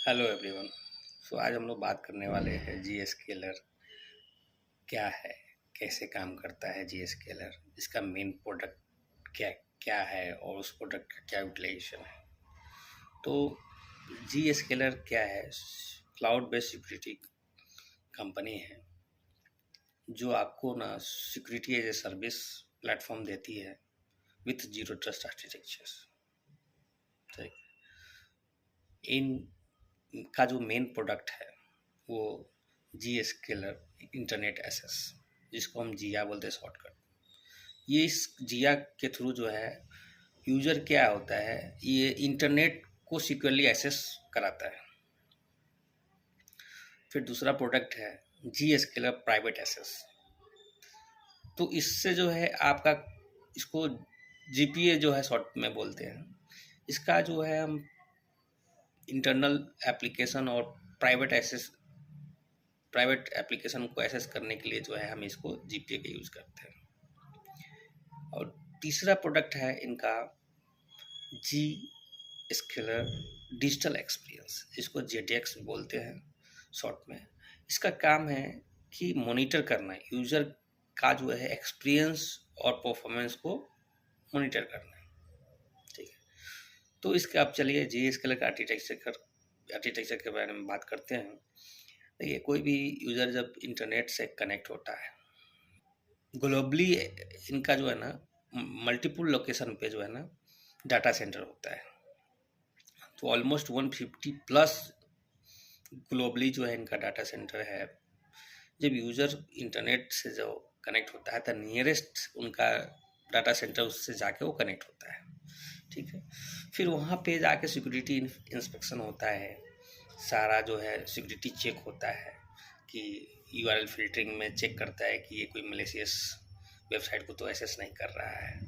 Hello everyone. आज हम लोग बात करने वाले हैं जीएसकेलर क्या है, कैसे काम करता है जीएसकेलर, इसका मेन प्रोडक्ट क्या क्या है और उस प्रोडक्ट का क्या यूटिलाइजेशन है। तो जीएसकेलर क्या है? क्लाउड बेस्ड सिक्योरिटी कंपनी है जो आपको ना security as a service platform देती है विथ जीरो ट्रस्ट आर्किटेक्चर। ठीक। इनका जो मेन प्रोडक्ट है वो जीएसकेलर इंटरनेट एसेस, जिसको हम जिया बोलते हैं शॉर्टकट। ये इस जिया के थ्रू जो है यूजर क्या होता है, ये इंटरनेट को सिक्योरली एक्सेस कराता है। फिर दूसरा प्रोडक्ट है जीएसकेलर प्राइवेट एसेस। तो इससे जो है आपका, इसको जीपीए जो है शॉर्ट में बोलते हैं, इसका जो है हम इंटरनल एप्लीकेशन और प्राइवेट एप्लीकेशन को एक्सेस करने के लिए जो है हम इसको जीपीए का यूज़ करते हैं। और तीसरा प्रोडक्ट है इनका जी स्केलर डिजिटल एक्सपीरियंस, इसको जेडीएक्स बोलते हैं शॉर्ट में। इसका काम है कि मॉनिटर करना, यूज़र का जो है एक्सपीरियंस और परफॉर्मेंस को मॉनिटर करना है। ठीक है। तो इसके अब चलिए जी स्केलर का आर्किटेक्चर के बारे में बात करते हैं। देखिए, कोई भी यूज़र जब इंटरनेट से कनेक्ट होता है ग्लोबली, इनका जो है ना मल्टीपल लोकेशन पे जो है ना डाटा सेंटर होता है। तो ऑलमोस्ट 150 प्लस ग्लोबली जो है इनका डाटा सेंटर है। जब यूज़र इंटरनेट से जो कनेक्ट होता है तो नियरेस्ट उनका डाटा सेंटर उससे जाके वो कनेक्ट होता है। ठीक है। फिर वहाँ पे जाके सिक्योरिटी इंस्पेक्शन होता है, सारा जो है सिक्योरिटी चेक होता है कि यूआरएल फिल्टरिंग में चेक करता है कि ये कोई मलेशियस वेबसाइट को तो एक्सेस नहीं कर रहा है।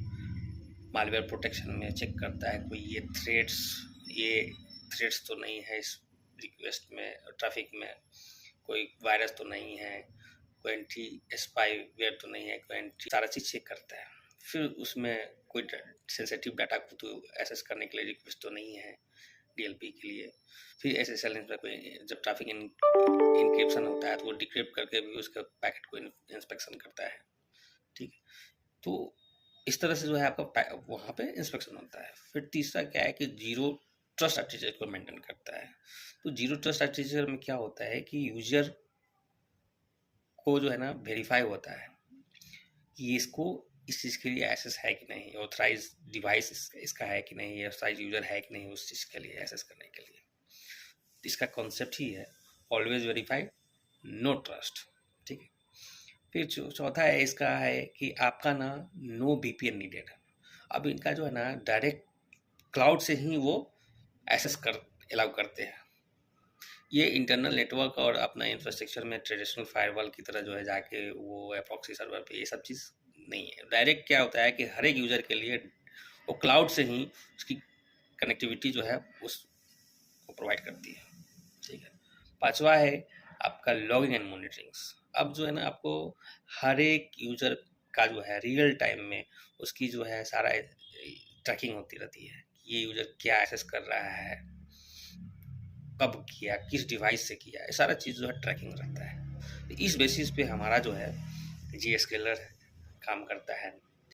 मालवेयर प्रोटेक्शन में चेक करता है कोई ये थ्रेड्स तो नहीं है इस रिक्वेस्ट में, ट्रैफिक में कोई वायरस तो नहीं है, कोई एंटी स्पाईवेयर तो नहीं है, कोई एंटी, सारा चीज़ चेक करता है। फिर उसमें कोई सेंसिटिव डाटा को तो एक्सेस करने के लिए रिक्वेस्ट तो नहीं है डीएलपी के लिए। फिर एसएसएल में कोई जब ट्रैफिक इनक्रिप्शन होता है तो वो डिक्रिप्ट करके भी उसके पैकेट को इंस्पेक्शन करता है। ठीक है। तो इस तरह से जो है आपका वहाँ पे इंस्पेक्शन होता है। फिर तीसरा क्या है कि जीरो ट्रस्ट आर्किटेक्चर को मेंटेन करता है। तो जीरो ट्रस्ट आर्किटेक्चर में क्या होता है कि यूजर को जो है ना वेरीफाई होता है कि इसको इस चीज़ के लिए एक्सेस है कि नहीं, ऑथराइज डिवाइस इसका है कि नहीं, ऑथराइज यूजर है कि नहीं उस चीज़ के लिए एक्सेस करने के लिए। इसका कॉन्सेप्ट ही है ऑलवेज वेरीफाई, नो ट्रस्ट। ठीक है। फिर चौथा है इसका है कि आपका ना नो वीपीएन नीडेड। अब इनका जो है ना डायरेक्ट क्लाउड से ही वो एक्सेस कर अलाउ करते हैं। ये इंटरनल नेटवर्क और अपना इंफ्रास्ट्रक्चर में ट्रेडिशनल फायरवॉल की तरह जो है जाके वो प्रॉक्सी सर्वर पे ये सब चीज़ नहीं है। डायरेक्ट क्या होता है कि हर एक यूज़र के लिए वो क्लाउड से ही उसकी कनेक्टिविटी जो है उसको प्रोवाइड करती है। ठीक है। पांचवा है आपका लॉगिंग एंड मॉनिटरिंग्स। अब जो है ना आपको हर एक यूज़र का जो है रियल टाइम में उसकी जो है सारा ट्रैकिंग होती रहती है, ये यूज़र क्या एक्सेस कर रहा है, कब किया, किस डिवाइस से किया, ये सारा चीज़ जो है ट्रैकिंग रहता है। तो इस बेसिस पे हमारा जो है जीएसकेलर काम करता है।